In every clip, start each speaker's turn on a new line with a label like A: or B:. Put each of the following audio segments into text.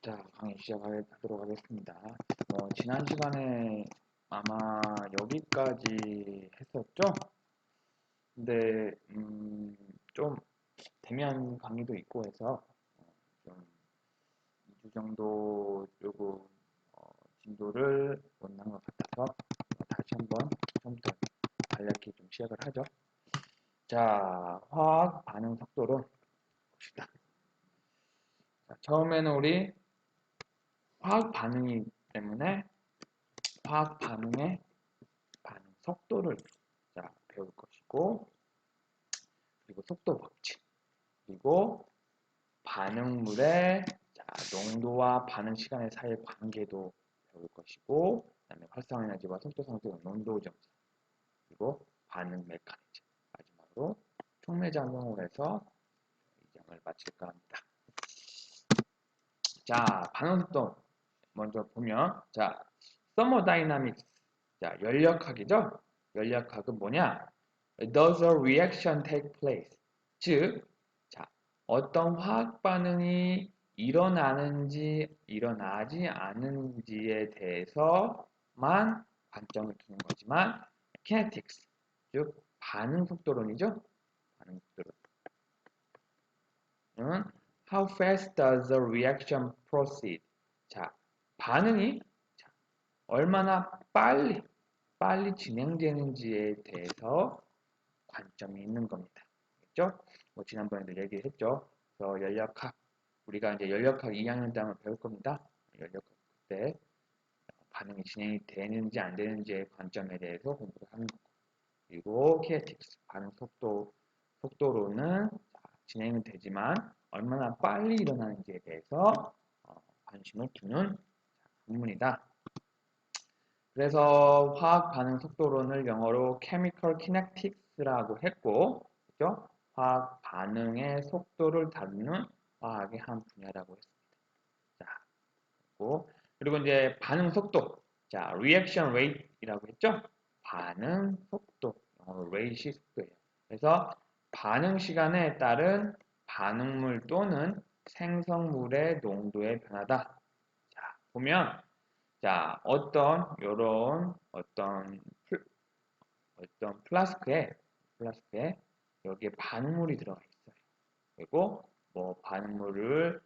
A: 자, 강의 시작하도록 하겠습니다. 지난 시간에 아마 여기까지 했었죠? 근데, 좀 대면 강의도 있고 해서, 좀 2주 정도 조금, 진도를 못 난 것 같아서, 다시 한번 처음부터 간략히 좀 시작을 하죠. 자, 화학 반응 속도를 봅시다. 자, 처음에는 우리 화학 반응이기 때문에 화학 반응의 반응 속도를 배울 것이고, 그리고 속도 법칙, 그리고 반응물의 농도와 반응 시간의 사이의 관계도 배울 것이고, 그 다음에 활성 에너지와 속도 상승의 농도 정수, 그리고 반응 메커니즘, 마지막으로 촉매작용을 해서 이 장을 마칠까 합니다. 자, 반응 속도 먼저 보면, 자, thermodynamics, 자, 연력학이죠? 연력학은 뭐냐? Does a reaction take place? 즉, 자, 어떤 화학 반응이 일어나는지 일어나지 않는지에 대해서만 관점을 두는 거지만 kinetics, 즉 반응 속도론이죠. 반응 속도론은 how fast does the reaction proceed? 자, 반응이 얼마나 빨리 진행되는지에 대해서 관점이 있는 겁니다. 그렇죠? 지난번에도 얘기했죠. 그래서 연력학, 우리가 이제 연력학 2학년 때 한번 배울 겁니다. 연력학 때 반응이 진행이 되는지 안 되는지의 관점에 대해서 공부를 하는 거고. 그리고 키네틱스, 반응 속도로는 진행은 되지만 얼마나 빨리 일어나는지에 대해서 관심을 두는 학문이다. 그래서 화학 반응 속도론을 영어로 chemical kinetics라고 했고, 그죠? 화학 반응의 속도를 다루는 화학의 한 분야라고 했습니다. 자, 그리고 이제 반응 속도, 자, reaction rate이라고 했죠? 반응 속도, 영어로 rate이 속도예요. 그래서 반응 시간에 따른 반응물 또는 생성물의 농도의 변화다. 자, 보면 자, 어떤 플라스크에 여기에 반응물이 들어가 있어요. 그리고 뭐 반응물을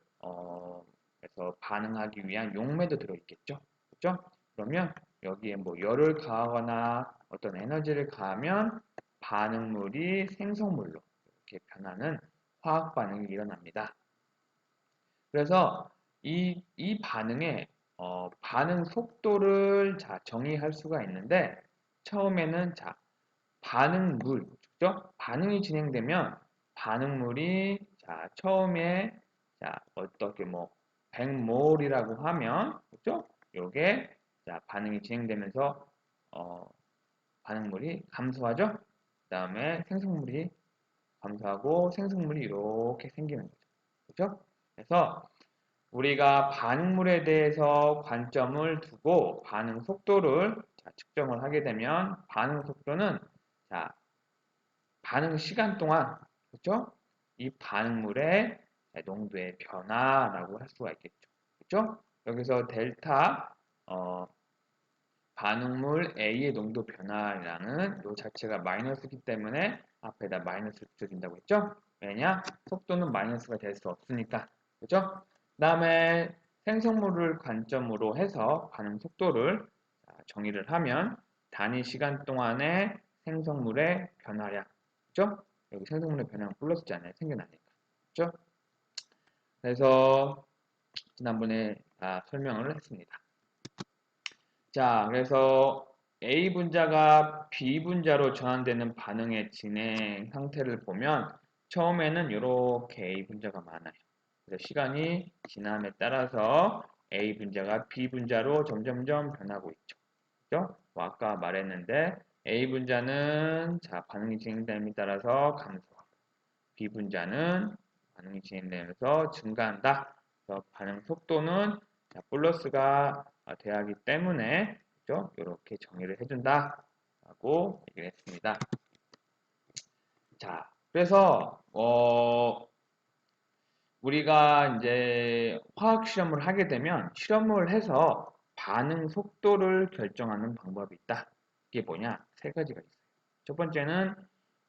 A: 해서 반응하기 위한 용매도 들어있겠죠. 그렇죠? 그러면 여기에 뭐 열을 가하거나 어떤 에너지를 가하면 반응물이 생성물로 이렇게 변하는 화학 반응이 일어납니다. 그래서 이 반응의 반응 속도를 정의할 수가 있는데 처음에는 반응물, 그죠? 반응이 진행되면 반응물이 처음에 어떻게 뭐 100몰이라고 하면 그죠? 요게 반응이 진행되면서 반응물이 감소하죠? 그 다음에 생성물이 감소하고 생성물이 이렇게 생기는 거죠. 그죠? 그래서 우리가 반응물에 대해서 관점을 두고 반응 속도를 측정을 하게 되면 반응 속도는 반응 시간 동안 그렇죠? 이 반응물의 농도의 변화라고 할 수가 있겠죠. 그렇죠? 여기서 델타 반응물 A의 농도 변화량은 이 자체가 마이너스이기 때문에 앞에다 마이너스를 붙여준다고 했죠? 왜냐? 속도는 마이너스가 될 수 없으니까. 그죠? 그 다음에 생성물을 관점으로 해서 반응 속도를 정의를 하면 단위 시간 동안의 생성물의 변화량. 그죠? 여기 생성물의 변화량 플러스잖아요. 생겨나니까. 그죠? 그래서 지난번에 설명을 했습니다. 자, 그래서 A 분자가 B 분자로 전환되는 반응의 진행 상태를 보면 처음에는 이렇게 A 분자가 많아요. 그래서 시간이 지남에 따라서 A 분자가 B 분자로 점점점 변하고 있죠. 그죠? 뭐 아까 말했는데 A 분자는 반응이 진행됨에 따라서 감소하고 B 분자는 반응이 진행되면서 증가한다. 그래서 반응 속도는 플러스가 돼야 하기 때문에 그죠? 이렇게 정의를 해준다 라고 얘기를 했습니다. 자, 그래서 우리가 이제 화학 실험을 하게 되면 실험을 해서 반응 속도를 결정하는 방법이 있다. 이게 뭐냐? 세 가지가 있어요. 첫 번째는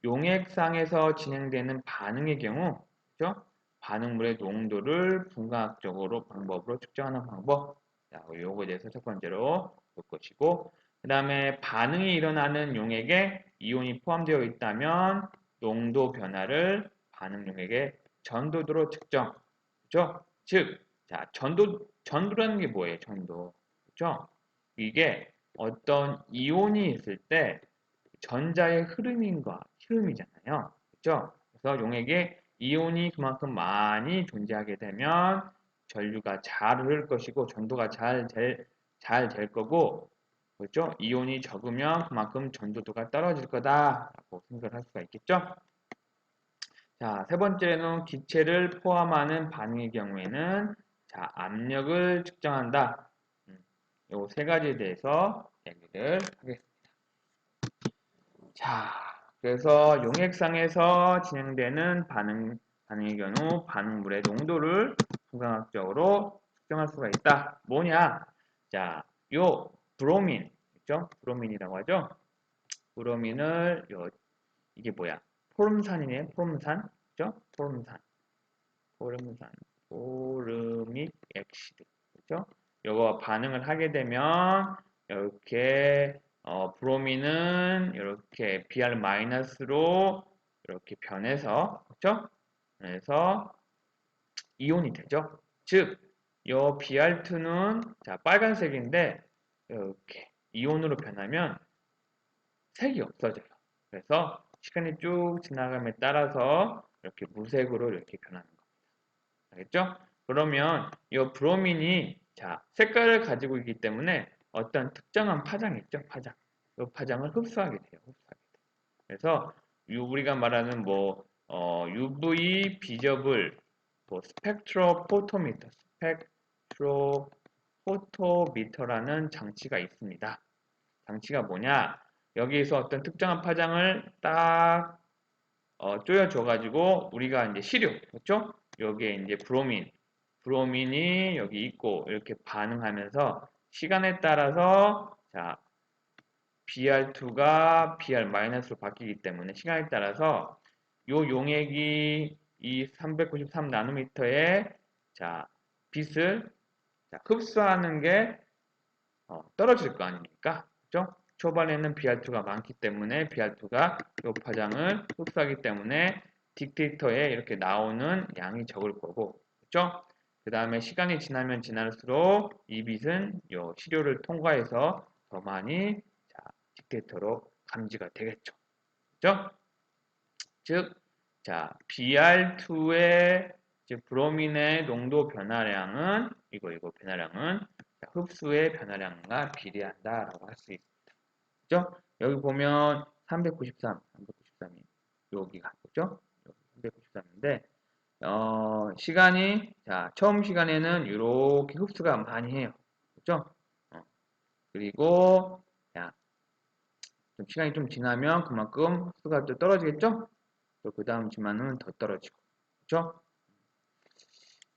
A: 용액상에서 진행되는 반응의 경우, 그죠? 반응물의 농도를 분광학적으로 방법으로 측정하는 방법. 자, 요거에 대해서 첫 번째로 볼 것이고, 그 다음에 반응이 일어나는 용액에 이온이 포함되어 있다면 농도 변화를 반응 용액의 전도도로 측정. 그죠? 즉, 자, 전도라는 게 뭐예요? 전도. 그죠? 이게 어떤 이온이 있을 때 전자의 흐름인과 흐름이잖아요. 그죠? 그래서 용액에 이온이 그만큼 많이 존재하게 되면 전류가 잘 흐를 것이고 전도가 잘 될 거고, 그렇죠? 이온이 적으면 그만큼 전도도가 떨어질 거다라고 생각을 할 수가 있겠죠? 자, 세 번째는 기체를 포함하는 반응의 경우에는 자, 압력을 측정한다. 요 세 가지에 대해서 얘기를 하겠습니다. 자, 그래서 용액상에서 진행되는 반응의 경우 반응물의 농도를 분광학적으로 측정할 수가 있다. 뭐냐? 자, 요 브로민, 있죠? 브로민이라고 하죠? 브로민을 이게 뭐야? 포름산이네, 포름산. 그죠? 포름산, 포르믹 액시드. 그죠? 요거 반응을 하게 되면 이렇게 브로민은 이렇게 Br-로 이렇게 변해서, 그죠? 그래서 이온이 되죠. 즉, 요 Br2는 자, 빨간색인데 이렇게 이온으로 변하면 색이 없어져요. 그래서 시간이 쭉 지나감에 따라서 이렇게 무색으로 이렇게 변하는 겁니다. 알겠죠? 그러면 이 브로민이 자, 색깔을 가지고 있기 때문에 어떤 특정한 파장이 있죠? 파장. 이 파장을 흡수하게 돼요. 그래서 우리가 말하는 뭐 UV 비저블 뭐 스펙트로포토미터라는 장치가 있습니다. 장치가 뭐냐? 여기에서 어떤 특정한 파장을 딱 쪼여줘가지고 우리가 이제 시료, 그렇죠? 여기에 이제 브로민이 여기 있고 이렇게 반응하면서 시간에 따라서 자 Br2가 Br-로 바뀌기 때문에 시간에 따라서 요 용액이 이 393 나노미터의 자 빛을 자, 흡수하는 게 떨어질 거 아닙니까? 그죠? 초반에는 BR2가 많기 때문에 BR2가 이 파장을 흡수하기 때문에 딕테이터에 이렇게 나오는 양이 적을 거고, 그죠? 그 다음에 시간이 지나면 지날수록 이 빛은 이 시료를 통과해서 더 많이 자, 딕테이터로 감지가 되겠죠. 그죠? 즉, 자, BR2의 브로민의 농도 변화량은 이거 변화량은 흡수의 변화량과 비례한다라고 할 수 있습니다. 그죠? 여기 보면 393이 여기가 그죠? 393인데 시간이 자 처음 시간에는 이렇게 흡수가 많이 해요. 그죠? 그리고 자, 좀 시간이 좀 지나면 그만큼 흡수가 또 떨어지겠죠? 또 그 다음 지만은 더 떨어지고 그죠?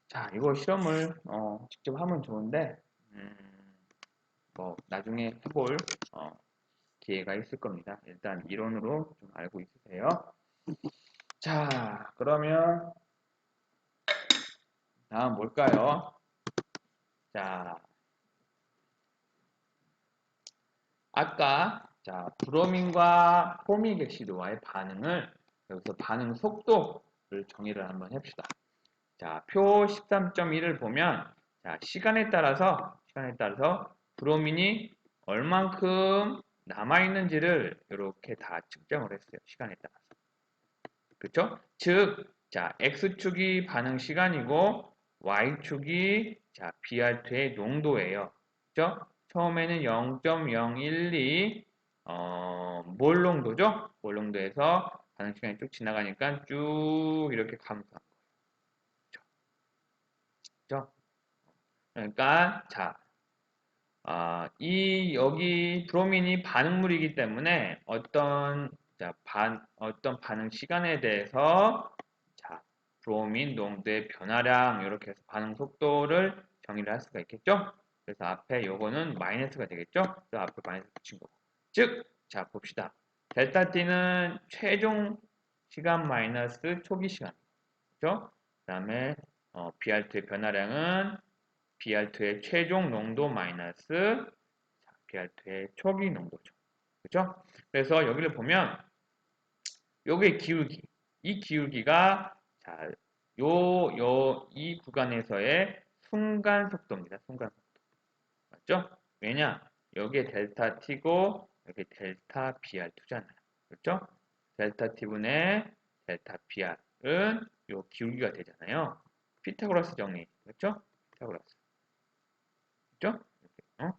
A: 자, 이거 실험을 직접 하면 좋은데 뭐 나중에 해볼 기회가 있을 겁니다. 일단 이론으로 좀 알고 있으세요. 자, 그러면 다음 뭘까요? 자, 아까 자 브로민과 포미액시드와의 반응을 여기서 반응 속도를 정의를 한번 해봅시다. 자, 표 13.1을 보면 자, 시간에 따라서 브로민이 얼만큼 남아있는지를 이렇게 다 측정을 했어요. 시간에 따라서. 그렇죠? 즉, 자, X축이 반응 시간이고 Y축이 자, BR2의 농도예요. 그렇죠? 처음에는 0.012 몰 농도죠? 몰 농도에서 반응 시간이 쭉 지나가니까 쭉 이렇게 감소한 거죠. 그러니까 자, 여기 브로민이 반응물이기 때문에 어떤 반응 시간에 대해서 자, 브로민 농도의 변화량 이렇게 해서 반응 속도를 정의를 할 수가 있겠죠? 그래서 앞에 요거는 마이너스가 되겠죠? 그래서 앞에 마이너스 붙인 거고. 즉, 자 봅시다. 델타 T는 최종 시간 마이너스 초기 시간. 그죠? 그 다음에 BR2의 변화량은 BR2의 최종 농도 마이너스 BR2의 초기 농도죠. 그죠? 그래서 여기를 보면 요게 기울기. 이 기울기가 자, 이 구간에서의 순간 속도입니다. 순간 속도. 맞죠? 왜냐? 여기에 델타 T고 여기 델타 BR2잖아요. 그렇죠? 델타 T분의 델타 BR은 요 기울기가 되잖아요. 피타고라스 정리. 그렇죠? 피타고라스. 그렇죠? 이렇게,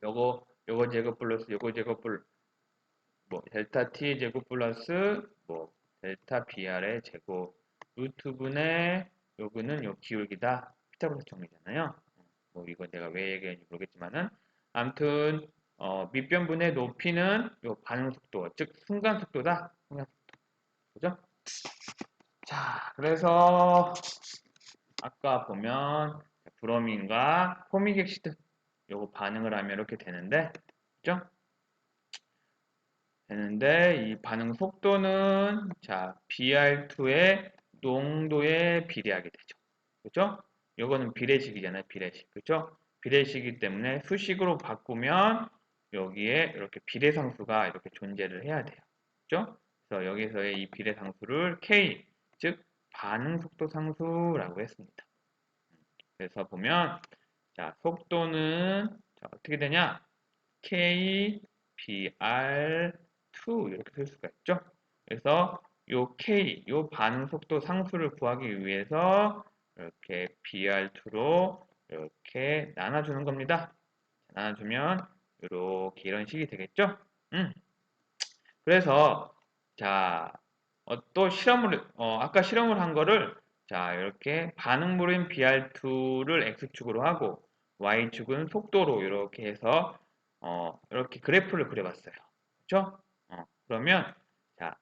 A: 요거 제곱 플러스 요거 제곱 뭐 델타 T의 제곱 플러스 뭐 델타 BR의 제곱 루트분의 요거는 요 기울기다. 피타고라스 정리잖아요. 뭐 이거 내가 왜 얘기했는지 모르겠지만은 아무튼 밑변분의 높이는 요 반응 속도, 즉 순간 속도다. 순간 속도. 그죠? 자, 그래서 아까 보면 브로민과 포미객시드 요거 반응을 하면 이렇게 되는데, 그죠? 되는데 이 반응 속도는 자 BR2의 농도에 비례하게 되죠. 그렇죠? 요거는 비례식이잖아요. 비례식. 그렇죠? 비례식이기 때문에 수식으로 바꾸면 여기에 이렇게 비례상수가 이렇게 존재를 해야 돼요. 그렇죠? 그래서 여기서의 이 비례상수를 K, 즉 반응 속도 상수라고 했습니다. 그래서 보면 자 속도는 자, 어떻게 되냐? K, BR2 이렇게 쓸 수가 있죠. 그래서 요 K, 요 반응 속도 상수를 구하기 위해서 이렇게 BR2로 이렇게 나눠주는 겁니다. 나눠주면 이렇게 이런 식이 되겠죠. 그래서 자, 또 실험을 아까 실험을 한 거를 자 이렇게 반응물인 BR2를 X축으로 하고 Y축은 속도로 이렇게 해서 이렇게 그래프를 그려봤어요. 그렇죠? 그러면 자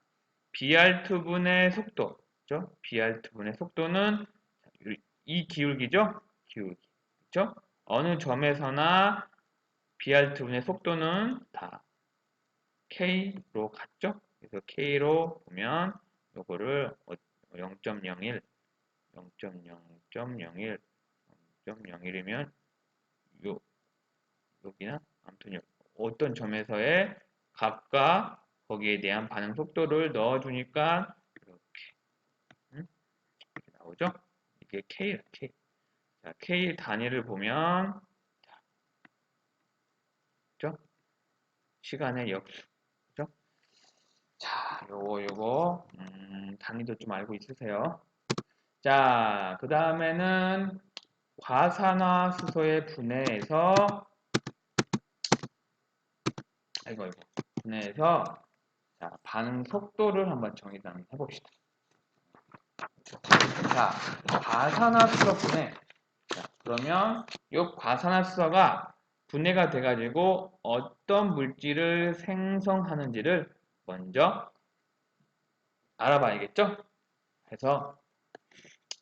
A: BR2분의 속도, 그렇죠? BR2분의 속도는 이 기울기죠? 기울기, 그렇죠? 어느 점에서나 BR2분의 속도는 다 K로 같죠? 그래서 K로 보면 요거를 0.01, 0.0.01, 0.01이면 요 여기나 아무튼 어떤 점에서의 값과 거기에 대한 반응 속도를 넣어주니까 이렇게, 이렇게 나오죠? 이게 K라 K. 자, K 단위를 보면 그죠? 시간의 역수. 그죠? 자, 요거 단위도 좀 알고 있으세요. 자, 그 다음에는 과산화수소의 분해에서 분해에서 자, 반응 속도를 한번 정의 한번 해봅시다. 자, 과산화수소 분해. 자, 그러면 이 과산화수소가 분해가 돼가지고 어떤 물질을 생성하는지를 먼저 알아봐야겠죠? 그래서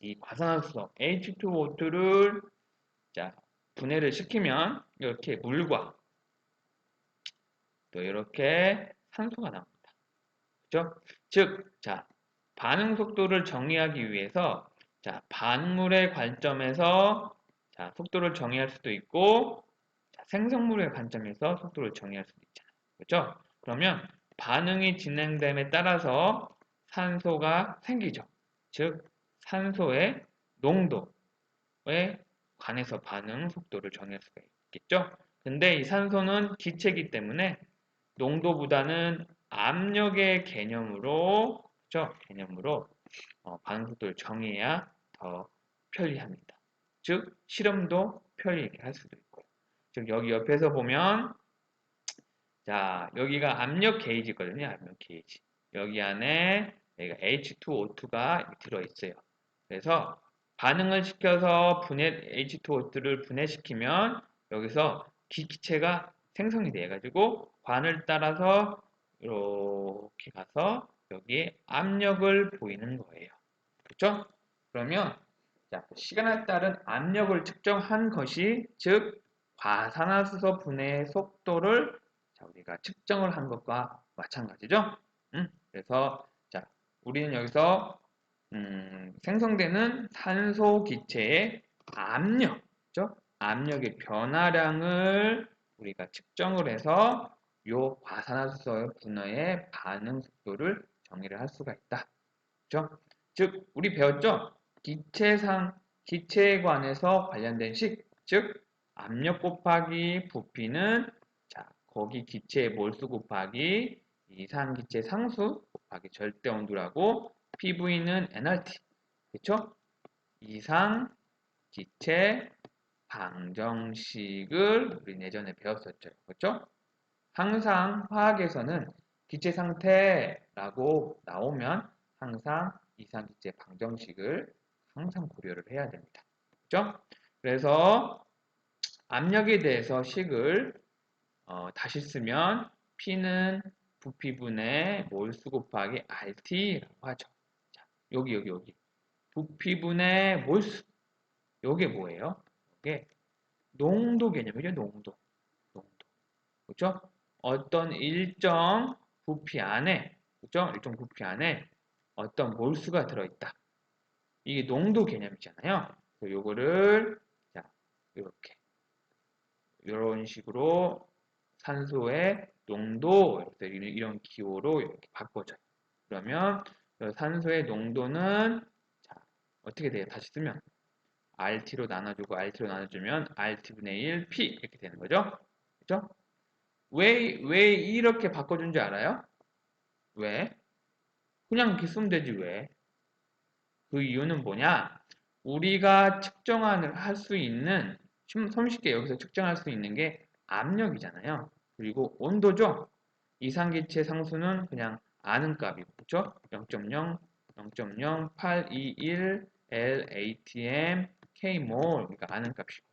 A: 이 과산화수소 H2O2를 자, 분해를 시키면 이렇게 물과 또 이렇게 산소가 나옵니다. 그죠? 즉, 자, 반응 속도를 정의하기 위해서 자, 반응물의 관점에서 자, 속도를 정의할 수도 있고 자, 생성물의 관점에서 속도를 정의할 수도 있잖아요. 그렇죠? 그러면 반응이 진행됨에 따라서 산소가 생기죠. 즉, 산소의 농도에 관해서 반응 속도를 정의할 수가 있겠죠. 근데 이 산소는 기체이기 때문에 농도보다는 압력의 개념으로, 그죠? 개념으로 반응 속도를 정해야 더 편리합니다. 즉 실험도 편리하게 할 수도 있고. 즉 여기 옆에서 보면 자 여기가 압력 게이지거든요. 압력 게이지. 여기 안에 여기가 H2O2가 들어있어요. 그래서 반응을 시켜서 H2O2를 분해시키면 여기서 기체가 생성이 돼가지고 관을 따라서 이렇게 가서 여기에 압력을 보이는 거예요. 그렇죠? 그러면 자, 시간에 따른 압력을 측정한 것이 즉 과산화수소 분해의 속도를 자, 우리가 측정을 한 것과 마찬가지죠. 그래서 자, 우리는 여기서 생성되는 산소 기체의 압력, 그죠? 압력의 변화량을 우리가 측정을 해서 요 과산화수소의 분해의 반응 속도를 정의를 할 수가 있다. 그죠? 즉, 우리 배웠죠? 기체에 관해서 관련된 식, 즉, 압력 곱하기 부피는, 자, 거기 기체의 몰수 곱하기 이상기체 상수 곱하기 절대 온도라고, PV는 nRT, 그쵸? 이상기체 방정식을 우리 예전에 배웠었죠. 그렇죠? 항상 화학에서는 기체 상태라고 나오면 항상 이상기체 방정식을 항상 고려를 해야 됩니다. 그렇죠? 그래서 압력에 대해서 식을 다시 쓰면 P는 부피분의 몰수 곱하기 RT라고 하죠. 자, 여기. 부피분의 몰수. 요게 뭐예요? 이게 농도 개념이죠, 농도. 그렇죠? 어떤 일정 부피 안에, 그렇죠? 일정 부피 안에 어떤 몰수가 들어있다. 이게 농도 개념이잖아요. 그래서 요거를 자, 이렇게 이런 식으로 산소의 농도 이런 기호로 이렇게 바꿔줘요. 그러면 산소의 농도는 자, 어떻게 돼요? 다시 쓰면 RT로 나눠주고 RT로 나눠주면 RT분의 1 P 이렇게 되는 거죠. 그렇죠? 왜 이렇게 바꿔준 줄 알아요? 왜? 그냥 이렇게 쓰면 되지 왜? 그 이유는 뭐냐? 우리가 측정을 할 수 있는 손쉽게 여기서 측정할 수 있는 게 압력이잖아요. 그리고 온도죠. 이상기체 상수는 그냥 아는 값이고 그렇죠? 0.0, 0.0821 LATM Kmol 그러니까 아는 값이고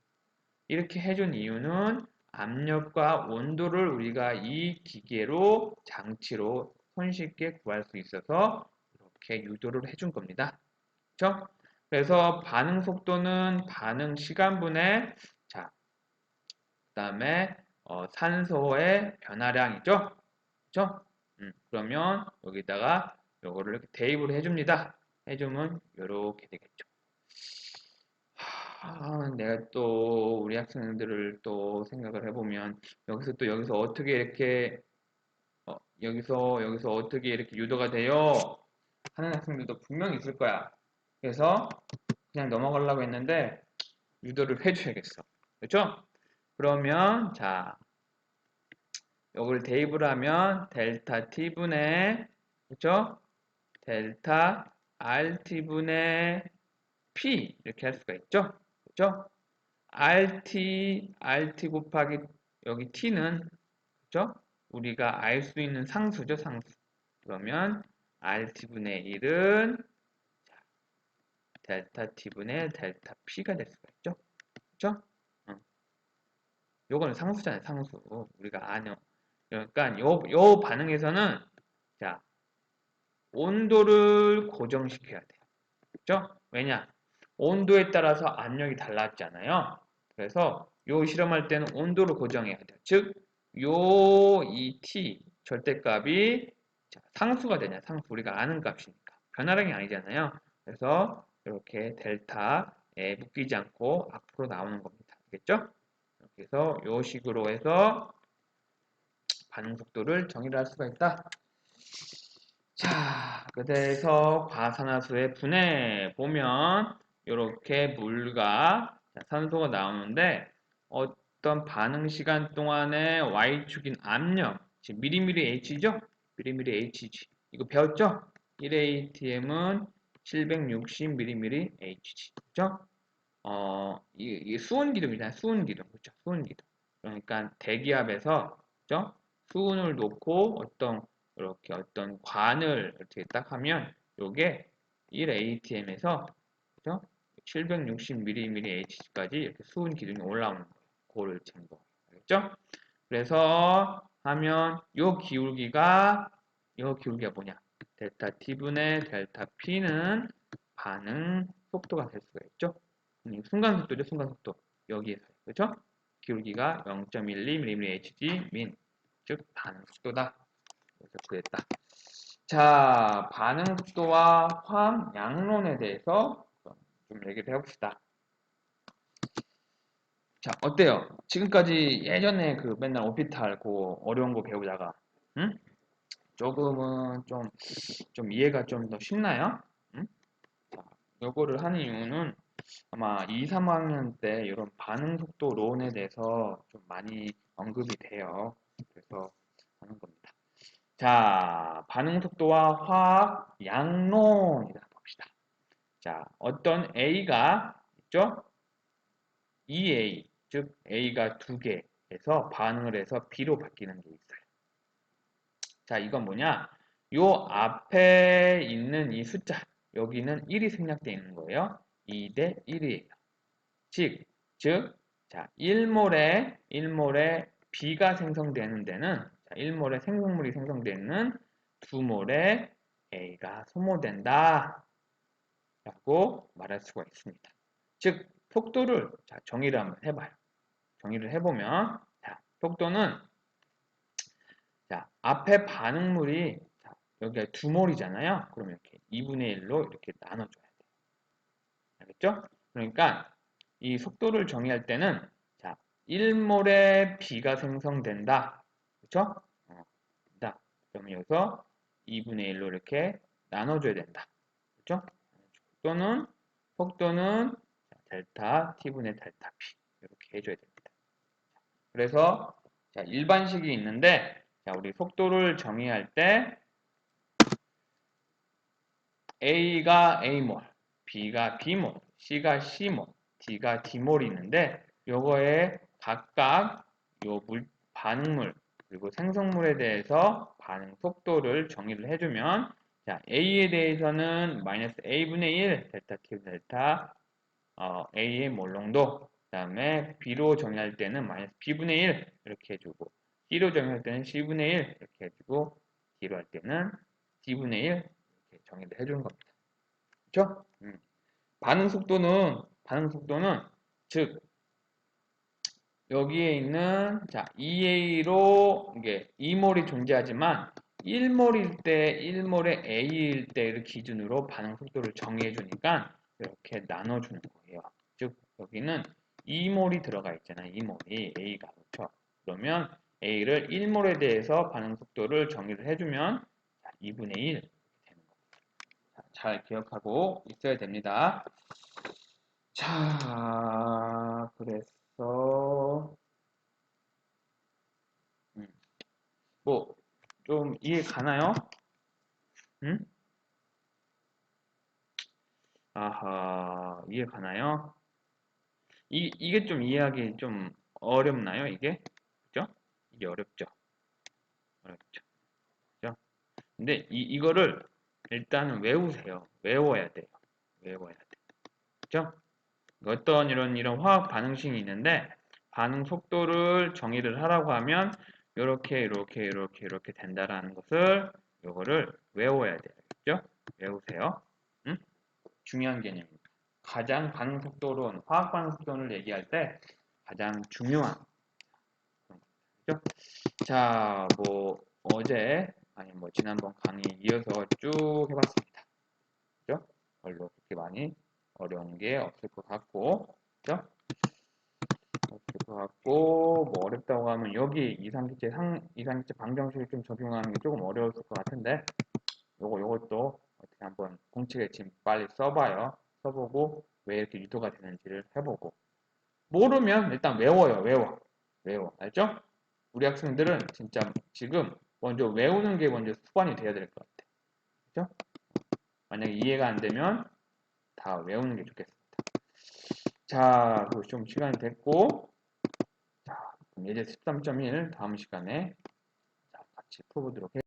A: 이렇게 해준 이유는 압력과 온도를 우리가 이 기계로 장치로 손쉽게 구할 수 있어서 이렇게 유도를 해준 겁니다. 그렇죠? 그래서 반응 속도는 반응 시간분의 자, 그다음에 산소의 변화량이죠. 그렇죠? 그러면 여기다가 요거를 이렇게 대입을 해줍니다. 해주면 이렇게 되겠죠. 내가 또 우리 학생들을 또 생각을 해보면 여기서 어떻게 이렇게 여기서 어떻게 이렇게 유도가 돼요? 하는 학생들도 분명히 있을 거야. 그래서 그냥 넘어가려고 했는데 유도를 해줘야겠어. 그렇죠? 그러면 자 요걸 대입을 하면 델타 T분의 그렇죠? 델타 RT분의 P 이렇게 할 수가 있죠? 그렇죠? RT 곱하기 여기 T는 그렇죠? 우리가 알 수 있는 상수죠, 상수. 그러면 RT분의 1은 델타 T분의 델타 P가 될 수가 있죠? 그렇죠? 요거는 상수잖아요, 상수. 우리가 아는. 그러니까 요 반응에서는 자, 온도를 고정시켜야 돼요. 그렇죠? 왜냐? 온도에 따라서 압력이 달랐잖아요. 그래서 요 실험할 때는 온도를 고정해야 돼요. 즉, 이 T 절대값이 상수가 되냐? 상수 우리가 아는 값이니까 변화량이 아니잖아요. 그래서 이렇게 델타에 묶이지 않고 앞으로 나오는 겁니다. 알겠죠? 그래서 요 식으로 해서 반응 속도를 정의를 할 수가 있다. 자, 그래서 과산화수의 분해 보면 이렇게 물과 산소가 나오는데 어떤 반응 시간 동안의 Y축인 압력, 지금 미리미리 H죠? 미리미리 Hg. 이거 배웠죠? 1atm은 760mmHg. 그죠? 이게 수온 기둥이잖아요. 수온 기둥. 그렇죠? 수온 기둥. 그러니까 대기압에서 그죠? 수온을 놓고 이렇게 어떤 관을 이렇게 딱 하면 요게 1atm에서 그죠? 760mmHg까지 이렇게 수온 기둥이 올라오는 거예요. 그거를 재는 거. 알겠죠? 그래서 하면 요 기울기가 뭐냐? 델타 T분의 델타 P는 반응 속도가 될 수가 있죠. 순간 속도죠, 순간 속도. 여기에서. 그렇죠? 기울기가 0.12mmHg 민, 즉 반응 속도다. 그래서 구했다. 자, 반응 속도와 화학 양론에 대해서 좀 얘기를 해봅시다. 자, 어때요? 지금까지 예전에 그 맨날 오피탈 그 어려운 거 배우다가, 응? 조금은 좀 이해가 좀 더 쉽나요? 응? 자, 요거를 하는 이유는 아마 2, 3학년 때 이런 반응 속도론에 대해서 좀 많이 언급이 돼요. 그래서 하는 겁니다. 자, 반응 속도와 화학 양론이다 봅시다. 자, 어떤 A가 있죠? EA, 즉 A가 두 개에서 반응을 해서 B로 바뀌는 게 있어요. 자, 이건 뭐냐? 요 앞에 있는 이 숫자, 여기는 1이 생략되어 있는 거예요. 2 대 1이에요. 즉, 자, 1몰에 B가 생성되는 데는, 자, 1몰에 생성물이 생성되는 2몰에 A가 소모된다. 라고 말할 수가 있습니다. 즉, 속도를, 자, 정의를 한번 해봐요. 정의를 해보면, 자, 속도는, 자, 앞에 반응물이, 자, 여기가 2몰이잖아요. 그럼 이렇게 2분의 1로 이렇게 나눠줘야 돼요. 알겠죠? 그러니까, 이 속도를 정의할 때는, 자, 1몰에 B가 생성된다. 그렇죠? 된다. 그러면 여기서 2분의 1로 이렇게 나눠줘야 된다. 그렇죠? 속도는 델타 T분의 델타 P 이렇게 해줘야 됩니다. 그래서 자, 일반식이 있는데 자, 우리 속도를 정의할 때 A가 A몰, B가 B몰, C가 C몰, D가 D몰이 있는데 요거에 각각 요 반응물 그리고 생성물에 대해서 반응 속도를 정의를 해주면 자, A에 대해서는 마이너스 A분의 1 델타 T 델타 A의 몰농도 그 다음에 B로 정의할 때는 마이너스 B분의 1 이렇게 해주고 C로 정의할 때는 C분의 1 이렇게 해주고 D로 할 때는 D분의 1 이렇게 정의를 해주는 겁니다. 그렇죠? 반응 속도는 즉 여기에 있는 자 2A로 이게 2몰이 존재하지만 1몰에 A일 때를 기준으로 반응 속도를 정의해 주니까 이렇게 나눠주는 거예요. 즉 여기는 2몰이 들어가 있잖아요. 2몰이 A가 그렇죠. 그러면 A를 1몰에 대해서 반응 속도를 정의를 해주면 2분의 1 되는 겁니다. 잘 기억하고 있어야 됩니다. 자, 그래서 음, 뭐 좀 이해 가나요? 응? 아하, 이해 가나요? 이게 좀 이해하기 좀 어렵나요, 이게? 그죠? 이게 어렵죠? 어렵죠. 그죠? 근데 이거를 일단은 외우세요. 외워야 돼요. 외워야 돼. 그죠? 어떤 이런 화학 반응식이 있는데 반응 속도를 정의를 하라고 하면 이렇게 된다라는 것을 요거를 외워야 돼요. 그죠? 외우세요. 응? 중요한 개념입니다. 가장 반응 속도론, 화학 반응 속도를 얘기할 때 가장 중요한 그런 거죠. 자, 뭐 어제 아니 뭐 지난번 강의 이어서 쭉 해봤습니다. 그죠? 별로 그렇게 많이 어려운 게 없을 것 같고, 그죠? 없을 것 같고, 뭐 어렵다고 하면 여기 이상기체 방정식을 좀 적용하는 게 조금 어려웠을 것 같은데, 요것도 어떻게 한번 공책에 지금 빨리 써봐요. 써보고 왜 이렇게 유도가 되는지를 해보고 모르면 일단 외워요. 외워. 알죠? 우리 학생들은 진짜 지금 먼저 외우는 게 먼저 습관이 돼야 될 것 같아. 그죠? 만약에 이해가 안 되면 다 외우는 게 좋겠습니다. 자, 그리고 좀 시간이 됐고 자, 예제 13.1 다음 시간에 같이 풀어보도록 해요.